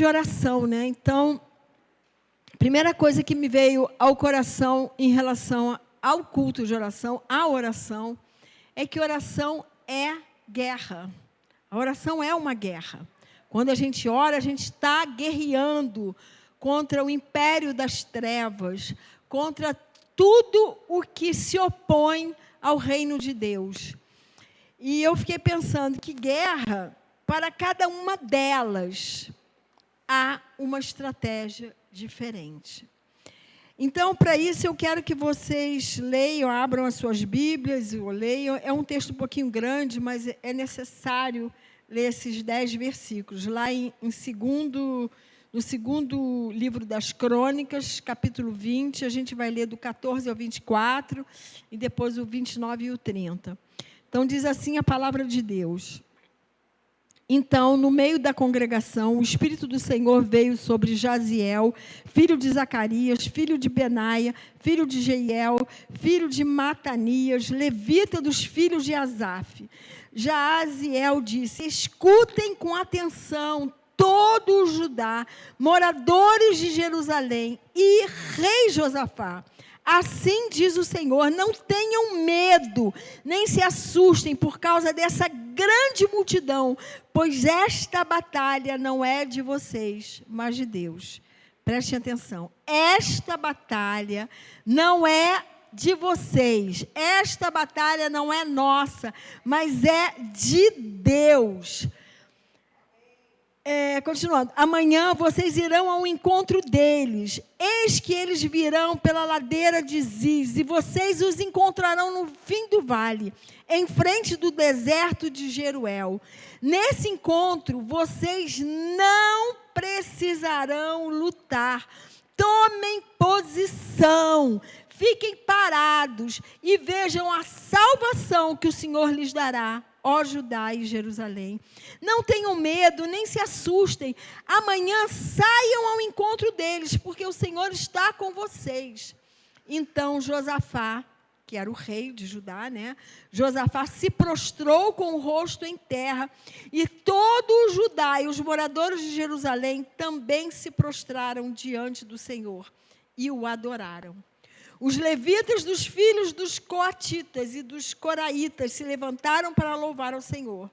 de oração, né? Então, a primeira coisa que me veio ao coração em relação ao culto de oração, à oração, é que oração é guerra. A oração é uma guerra. Quando a gente ora, a gente está guerreando contra o império das trevas, contra tudo o que se opõe ao reino de Deus. E eu fiquei pensando que guerra, para cada uma delas, há uma estratégia diferente. Então, para isso, eu quero que vocês leiam, abram as suas Bíblias, ou leiam. É um texto um pouquinho grande, mas é necessário ler esses 10 versículos. Lá no segundo livro das Crônicas, capítulo 20, a gente vai ler do 14 ao 24, e depois o 29 e o 30. Então, diz assim a palavra de Deus. Então, no meio da congregação, o Espírito do Senhor veio sobre Jaziel, filho de Zacarias, filho de Benaia, filho de Jeiel, filho de Matanias, levita dos filhos de Asaf. Jaziel disse: escutem com atenção todo o Judá, moradores de Jerusalém e rei Josafá. Assim diz o Senhor: não tenham medo, nem se assustem por causa dessa grande multidão, pois esta batalha não é de vocês, mas de Deus. Prestem atenção, esta batalha não é de vocês, esta batalha não é nossa, mas é de Deus. Continuando, amanhã vocês irão ao encontro deles, eis que eles virão pela ladeira de Ziz, e vocês os encontrarão no fim do vale, em frente do deserto de Jeruel. Nesse encontro, vocês não precisarão lutar, tomem posição, fiquem parados e vejam a salvação que o Senhor lhes dará, ó Judá e Jerusalém. Não tenham medo, nem se assustem. Amanhã saiam ao encontro deles, porque o Senhor está com vocês. Então Josafá, que era o rei de Judá, né? Josafá se prostrou com o rosto em terra, e todo o Judá e os moradores de Jerusalém também se prostraram diante do Senhor e o adoraram. Os levitas dos filhos dos coatitas e dos coraitas se levantaram para louvar ao Senhor,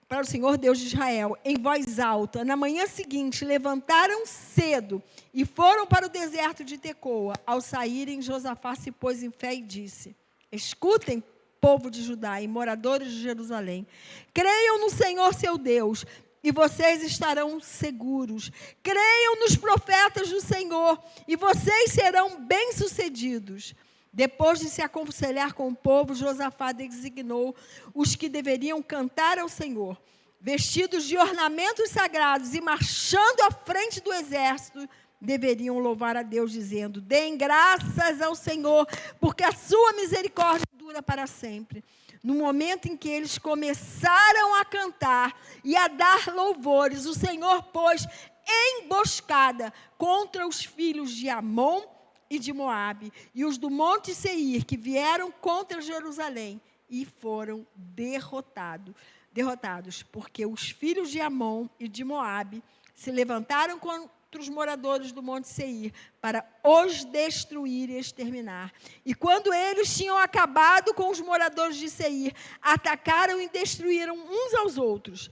para o Senhor Deus de Israel, em voz alta. Na manhã seguinte, levantaram cedo e foram para o deserto de Tecoa. Ao saírem, Josafá se pôs em fé e disse: escutem, povo de Judá e moradores de Jerusalém, creiam no Senhor seu Deus, e vocês estarão seguros. Creiam nos profetas do Senhor, e vocês serão bem-sucedidos. Depois de se aconselhar com o povo, Josafá designou os que deveriam cantar ao Senhor, vestidos de ornamentos sagrados e marchando à frente do exército, deveriam louvar a Deus, dizendo: deem graças ao Senhor, porque a sua misericórdia dura para sempre. No momento em que eles começaram a cantar e a dar louvores, o Senhor pôs emboscada contra os filhos de Amon e de Moabe, e os do monte Seir, que vieram contra Jerusalém, e foram derrotados, porque os filhos de Amon e de Moabe se levantaram contra os moradores do monte Seir, para os destruir e exterminar. E quando eles tinham acabado com os moradores de Seir, atacaram e destruíram uns aos outros.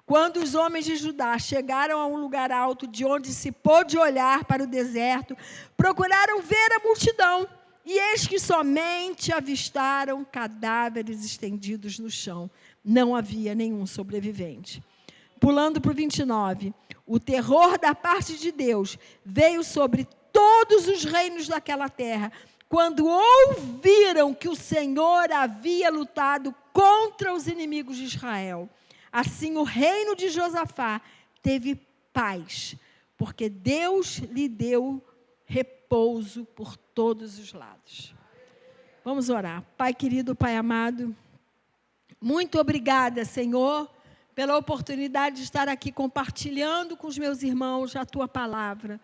Quando os homens de Judá chegaram a um lugar alto, de onde se pôde olhar para o deserto, procuraram ver a multidão, e eis que somente avistaram cadáveres estendidos no chão. Não havia nenhum sobrevivente. Pulando para o 29, o terror da parte de Deus veio sobre todos os reinos daquela terra, quando ouviram que o Senhor havia lutado contra os inimigos de Israel. Assim o reino de Josafá teve paz, porque Deus lhe deu repouso por todos os lados. Vamos orar. Pai querido, Pai amado, muito obrigada, Senhor, pela oportunidade de estar aqui compartilhando com os meus irmãos a Tua palavra.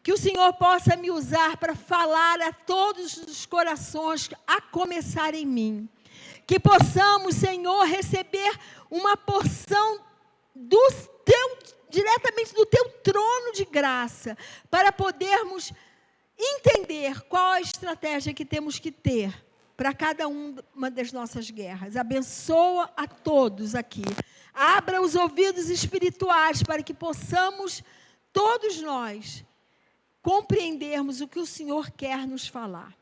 Que o Senhor possa me usar para falar a todos os corações, a começar em mim. Que possamos, Senhor, receber uma porção diretamente do teu trono de graça, para podermos entender qual a estratégia que temos que ter para cada uma das nossas guerras. Abençoa a todos aqui. Abra os ouvidos espirituais para que possamos, todos nós, compreendermos o que o Senhor quer nos falar.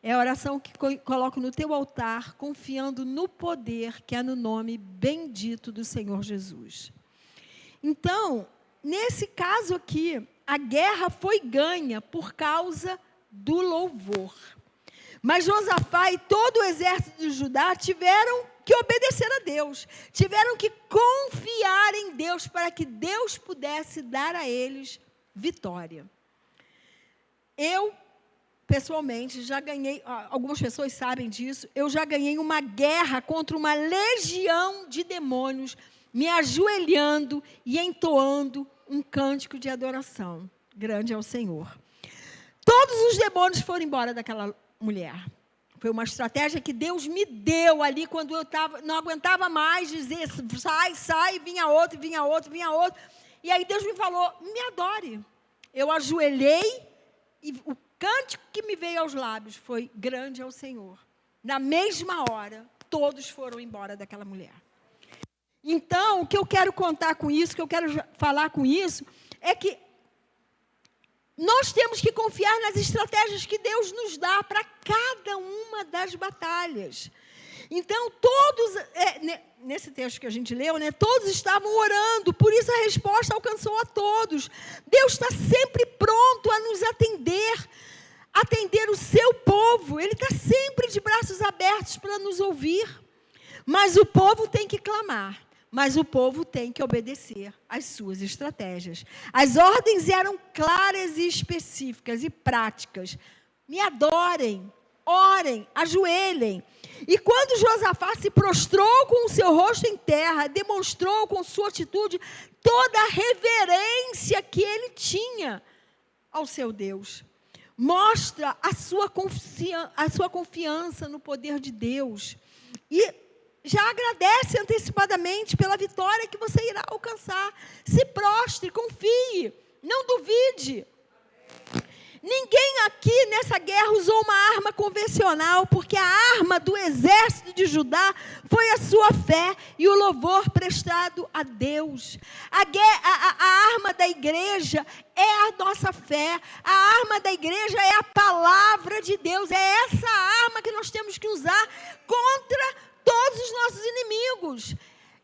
É a oração que coloco no teu altar, confiando no poder que é no nome bendito do Senhor Jesus. Então, nesse caso aqui, a guerra foi ganha por causa do louvor. Mas Josafá e todo o exército de Judá tiveram que obedecer a Deus. Tiveram que confiar em Deus para que Deus pudesse dar a eles vitória. Eu, pessoalmente, já ganhei, algumas pessoas sabem disso, eu já ganhei uma guerra contra uma legião de demônios, me ajoelhando e entoando um cântico de adoração. Grande é o Senhor. Todos os demônios foram embora daquela mulher. Foi uma estratégia que Deus me deu ali, quando eu não aguentava mais dizer, sai, sai, vinha outro, vinha outro, vinha outro. E aí Deus me falou, me adore. Eu ajoelhei e o cântico que me veio aos lábios foi, grande é o Senhor. Na mesma hora, todos foram embora daquela mulher. Então, o que eu quero contar com isso, o que eu quero falar com isso, é que nós temos que confiar nas estratégias que Deus nos dá para cada uma das batalhas. Então, todos, nesse texto que a gente leu, todos estavam orando, por isso a resposta alcançou a todos. Deus está sempre pronto a nos atender o seu povo. Ele está sempre de braços abertos para nos ouvir. Mas o povo tem que clamar. Mas o povo tem que obedecer às suas estratégias. As ordens eram claras e específicas e práticas. Me adorem, orem, ajoelhem. E quando Josafá se prostrou com o seu rosto em terra, demonstrou com sua atitude toda a reverência que ele tinha ao seu Deus. Mostra a sua confiança no poder de Deus. E já agradece antecipadamente pela vitória que você irá alcançar. Se prostre, confie, não duvide. Ninguém aqui nessa guerra usou uma arma convencional, porque a arma do exército de Judá foi a sua fé e o louvor prestado a Deus. A arma da igreja é a nossa fé, a arma da igreja é a palavra de Deus, é essa arma que nós temos que usar contra todos os nossos inimigos.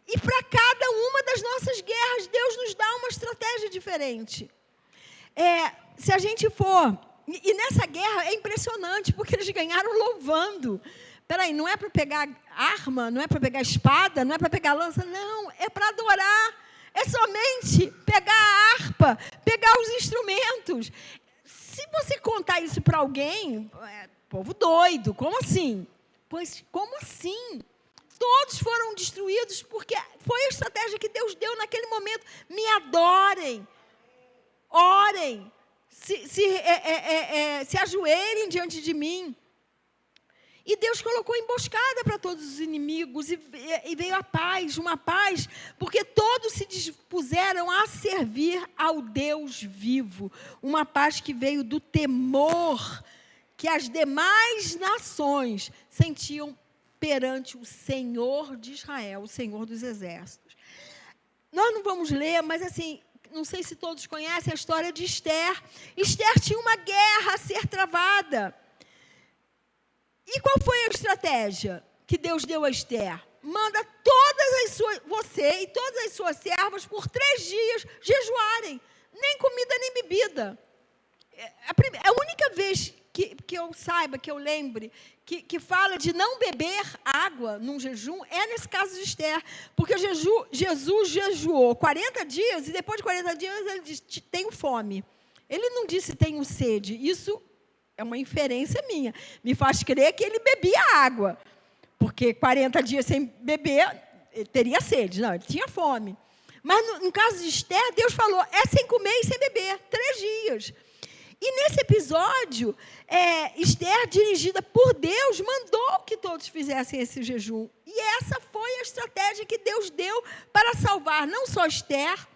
E para cada uma das nossas guerras, Deus nos dá uma estratégia diferente. Se a gente for... E nessa guerra é impressionante, porque eles ganharam louvando. Peraí, não é para pegar arma, não é para pegar espada, não é para pegar lança, não. É para adorar. É somente pegar a harpa, pegar os instrumentos. Se você contar isso para alguém, povo doido, como assim? Pois, como assim? Todos foram destruídos porque foi a estratégia que Deus deu naquele momento. Me adorem, orem, se ajoelhem diante de mim. E Deus colocou emboscada para todos os inimigos e veio a paz, uma paz, porque todos se dispuseram a servir ao Deus vivo. Uma paz que veio do temor que as demais nações sentiam perante o Senhor de Israel, o Senhor dos exércitos. Nós não vamos ler, mas assim, não sei se todos conhecem a história de Esther. Esther tinha uma guerra a ser travada. E qual foi a estratégia que Deus deu a Esther? Manda você e todas as suas servas por 3 dias jejuarem. Nem comida, nem bebida. A única vez que eu saiba, que eu lembre, que fala de não beber água num jejum, é nesse caso de Esther. Porque Jesus jejuou 40 dias, e depois de 40 dias ele disse, tenho fome. Ele não disse, tenho sede. Isso é uma inferência minha. Me faz crer que ele bebia água. Porque 40 dias sem beber, ele teria sede. Não, ele tinha fome. Mas no caso de Esther, Deus falou, sem comer e sem beber, 3 dias. E nesse episódio, Esther, dirigida por Deus, mandou que todos fizessem esse jejum. E essa foi a estratégia que Deus deu para salvar não só Esther,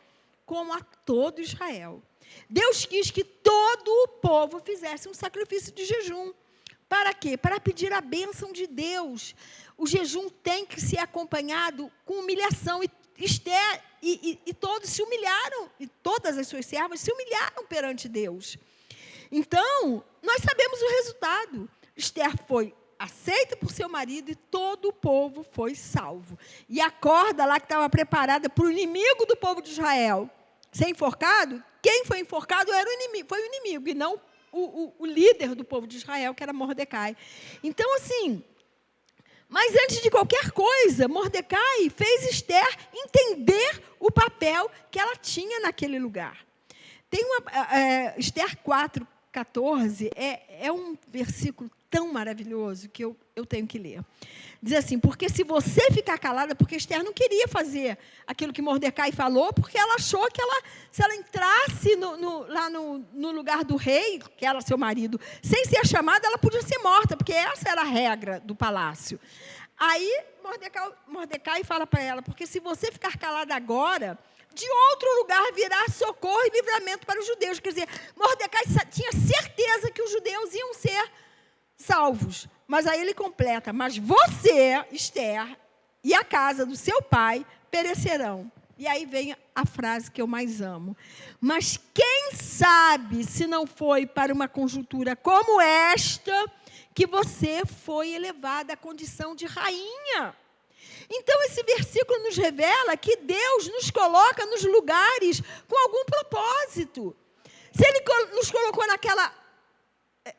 como a todo Israel. Deus quis que todo o povo fizesse um sacrifício de jejum. Para quê? Para pedir a bênção de Deus. O jejum tem que ser acompanhado com humilhação. E Esther e todos se humilharam, e todas as suas servas se humilharam perante Deus. Então, nós sabemos o resultado. Esther foi aceita por seu marido e todo o povo foi salvo. E a corda lá que estava preparada para o inimigo do povo de Israel ser enforcado, quem foi enforcado era o inimigo, foi o inimigo, e não o líder do povo de Israel, que era Mordecai. Então, assim, mas antes de qualquer coisa, Mordecai fez Esther entender o papel que ela tinha naquele lugar. Tem Esther 4:14, é um versículo tão maravilhoso que eu tenho que ler. Diz assim, porque se você ficar calada, porque Esther não queria fazer aquilo que Mordecai falou, porque ela achou que se ela entrasse lá no lugar do rei, que era seu marido, sem ser chamada, ela podia ser morta, porque essa era a regra do palácio. Aí Mordecai fala para ela, porque se você ficar calada agora, de outro lugar virá socorro e livramento para os judeus. Quer dizer, Mordecai tinha certeza que os judeus iam ser salvos. Mas aí ele completa, mas você, Esther, e a casa do seu pai perecerão. E aí vem a frase que eu mais amo. Mas quem sabe se não foi para uma conjuntura como esta que você foi elevada à condição de rainha? Então, esse versículo nos revela que Deus nos coloca nos lugares com algum propósito. Se Ele nos colocou naquela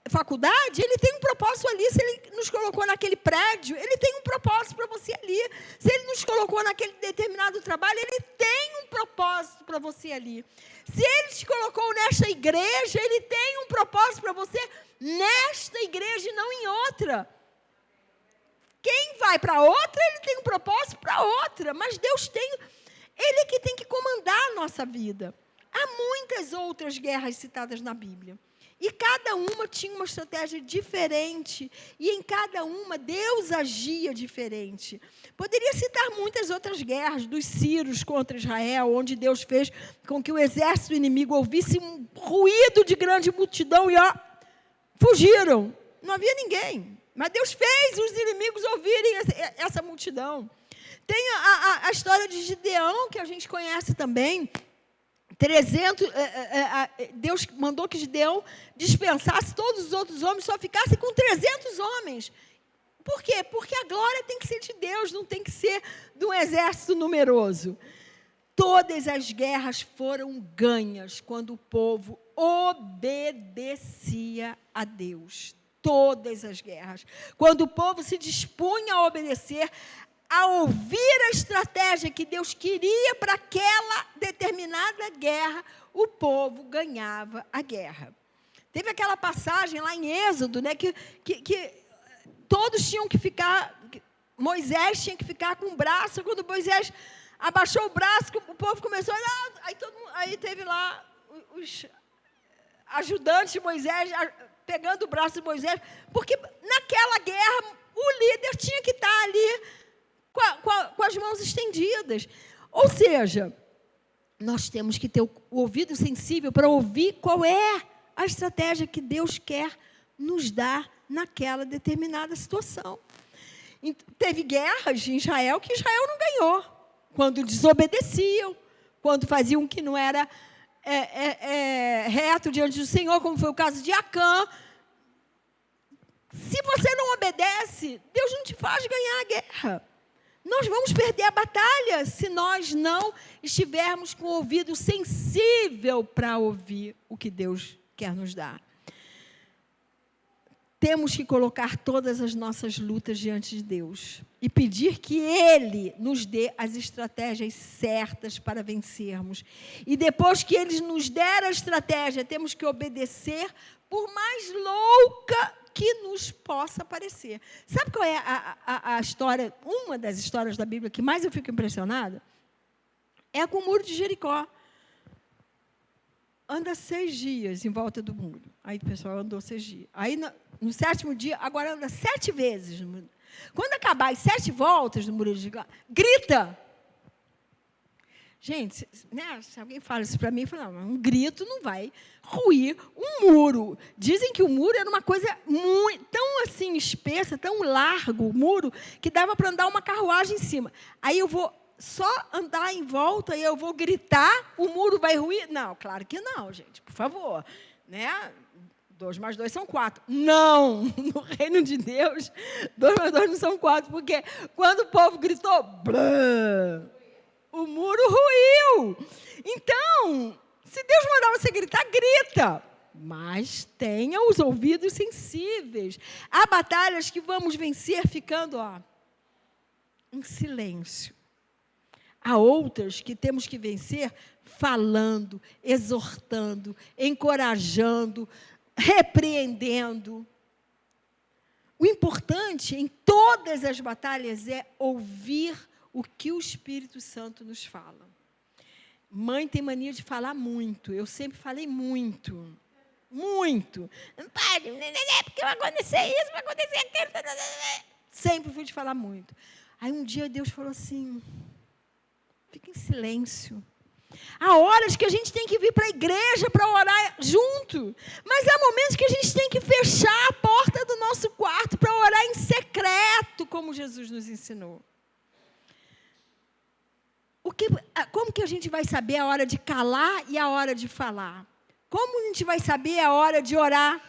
faculdade, Ele tem um propósito ali. Se Ele nos colocou naquele prédio, Ele tem um propósito para você ali. Se Ele nos colocou naquele determinado trabalho, Ele tem um propósito para você ali. Se Ele te colocou nesta igreja, Ele tem um propósito para você nesta igreja e não em outra. Quem vai para outra, ele tem um propósito para outra. Mas Deus tem, Ele que tem que comandar a nossa vida. Há muitas outras guerras citadas na Bíblia. E cada uma tinha uma estratégia diferente. E em cada uma, Deus agia diferente. Poderia citar muitas outras guerras, dos sírios contra Israel, onde Deus fez com que o exército inimigo ouvisse um ruído de grande multidão e fugiram. Não havia ninguém. Mas Deus fez os inimigos ouvirem essa multidão. Tem a história de Gideão, que a gente conhece também. 300, Deus mandou que Gideão dispensasse todos os outros homens, só ficasse com 300 homens. Por quê? Porque a glória tem que ser de Deus, não tem que ser de um exército numeroso. Todas as guerras foram ganhas quando o povo obedecia a Deus. Todas as guerras. Quando o povo se dispunha a obedecer, a ouvir a estratégia que Deus queria para aquela determinada guerra, o povo ganhava a guerra. Teve aquela passagem lá em Êxodo, né, que todos tinham que ficar, Moisés tinha que ficar com o braço, quando Moisés abaixou o braço, o povo começou a... Aí teve lá os ajudantes de Moisés pegando o braço de Moisés, porque naquela guerra o líder tinha que estar ali com as mãos estendidas. Ou seja, nós temos que ter o ouvido sensível para ouvir qual é a estratégia que Deus quer nos dar naquela determinada situação. Teve guerras em Israel que Israel não ganhou, quando desobedeciam, quando faziam o que não era reto diante do Senhor, como foi o caso de Acã. Se você não obedece, Deus não te faz ganhar a guerra. Nós vamos perder a batalha se nós não estivermos com o ouvido sensível para ouvir o que Deus quer nos dar. Temos que colocar todas as nossas lutas diante de Deus e pedir que Ele nos dê as estratégias certas para vencermos. E depois que Ele nos der a estratégia, temos que obedecer, por mais louca que nos possa parecer. Sabe qual é a história, uma das histórias da Bíblia que mais eu fico impressionada? É com o muro de Jericó. Anda 6 dias em volta do muro. Aí o pessoal andou 6 dias. Aí no 7º dia, agora anda 7 vezes no muro. Quando acabar as 7 voltas do muro de Jericó, grita. Gente, né, se alguém fala isso para mim, fala, não, um grito não vai ruir um muro. Dizem que o muro era uma coisa muito, tão assim espessa, tão largo, o muro, que dava para andar uma carruagem em cima. Aí eu vou só andar em volta e eu vou gritar, o muro vai ruir? Não, claro que não, gente, por favor. Né? 2 mais 2 são 4. Não! No reino de Deus, 2 mais 2 não são 4, porque quando o povo gritou, blá, o muro ruiu. Então, se Deus mandar você gritar, grita. Mas tenha os ouvidos sensíveis. Há batalhas que vamos vencer ficando em silêncio. Há outras que temos que vencer falando, exortando, encorajando, repreendendo. O importante em todas as batalhas é ouvir o que o Espírito Santo nos fala. Mãe tem mania de falar muito. Eu sempre falei muito. Muito. Pai, porque vai acontecer isso, vai acontecer aquilo. Sempre fui de falar muito. Aí um dia Deus falou assim, fica em silêncio. Há horas que a gente tem que vir para a igreja para orar junto. Mas há momentos que a gente tem que fechar a porta do nosso quarto para orar em secreto, como Jesus nos ensinou. Como que a gente vai saber a hora de calar e a hora de falar? Como a gente vai saber a hora de orar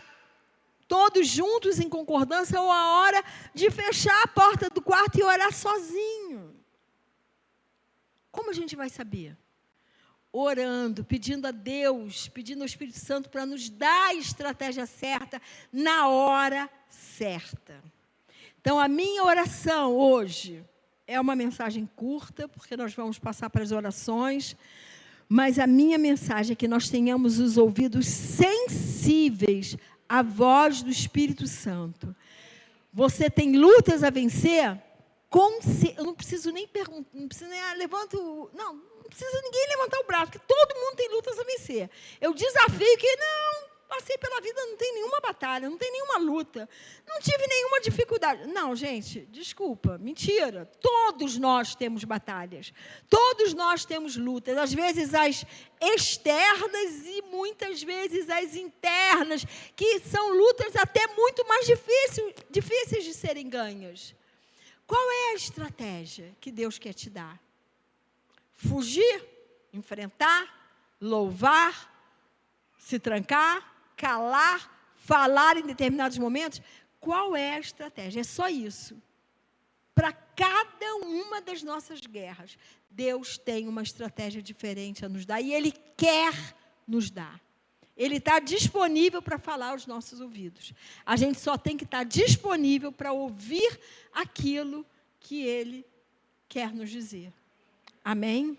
todos juntos em concordância ou a hora de fechar a porta do quarto e orar sozinho? Como a gente vai saber? Orando, pedindo a Deus, pedindo ao Espírito Santo para nos dar a estratégia certa na hora certa. Então, a minha oração hoje é uma mensagem curta, porque nós vamos passar para as orações, mas a minha mensagem é que nós tenhamos os ouvidos sensíveis à voz do Espírito Santo. Você tem lutas a vencer? Eu não preciso nem perguntar, não precisa nem não precisa ninguém levantar o braço, porque todo mundo tem lutas a vencer. Eu desafio que passei pela vida, não tem nenhuma batalha, não tem nenhuma luta, não tive nenhuma dificuldade. Não, gente, desculpa, mentira. Todos nós temos batalhas, todos nós temos lutas, às vezes as externas e muitas vezes as internas, que são lutas até muito mais difíceis de serem ganhas. Qual é a estratégia que Deus quer te dar? Fugir, enfrentar, louvar, se trancar, calar, falar em determinados momentos? Qual é a estratégia? É só isso. Para cada uma das nossas guerras, Deus tem uma estratégia diferente a nos dar e Ele quer nos dar. Ele está disponível para falar aos nossos ouvidos. A gente só tem que estar disponível para ouvir aquilo que Ele quer nos dizer. Amém?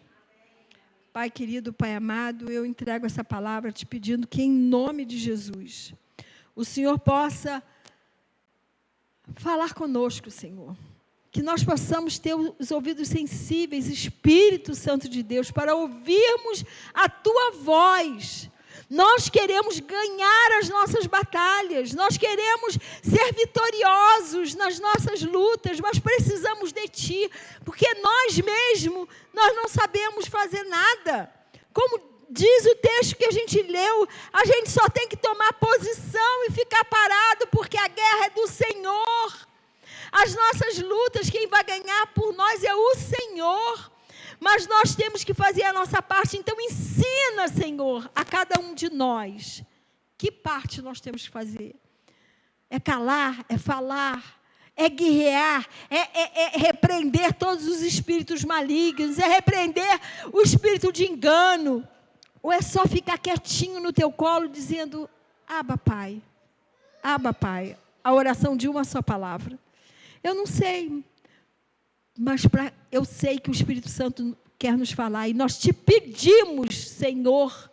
Pai querido, Pai amado, eu entrego essa palavra te pedindo que, em nome de Jesus, o Senhor possa falar conosco, Senhor. Que nós possamos ter os ouvidos sensíveis, Espírito Santo de Deus, para ouvirmos a Tua voz. Nós queremos ganhar as nossas batalhas, nós queremos ser vitoriosos nas nossas lutas, mas precisamos de Ti, porque nós mesmos, nós não sabemos fazer nada. Como diz o texto que a gente leu, a gente só tem que tomar posição e ficar parado, porque a guerra é do Senhor. As nossas lutas, quem vai ganhar por nós é o Senhor. Mas nós temos que fazer a nossa parte. Então, ensina, Senhor, a cada um de nós. Que parte nós temos que fazer? É calar, é falar, é guerrear, é repreender todos os espíritos malignos, é repreender o espírito de engano. Ou é só ficar quietinho no teu colo, dizendo, Abba, Pai. Abba, Pai. A oração de uma só palavra. Eu não sei, mas eu sei que o Espírito Santo quer nos falar. E nós te pedimos, Senhor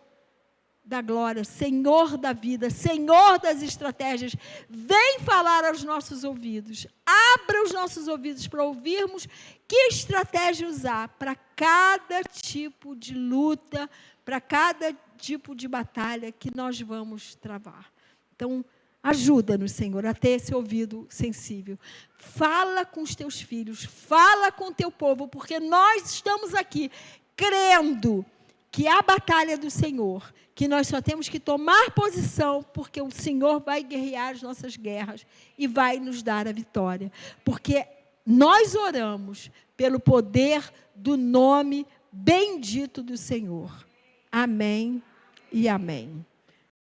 da glória, Senhor da vida, Senhor das estratégias, vem falar aos nossos ouvidos. Abra os nossos ouvidos para ouvirmos que estratégia usar para cada tipo de luta, para cada tipo de batalha que nós vamos travar. Então, ajuda-nos, Senhor, a ter esse ouvido sensível. Fala com os teus filhos, fala com o teu povo, porque nós estamos aqui crendo que a batalha é do Senhor, que nós só temos que tomar posição, porque o Senhor vai guerrear as nossas guerras e vai nos dar a vitória. Porque nós oramos pelo poder do nome bendito do Senhor. Amém e amém.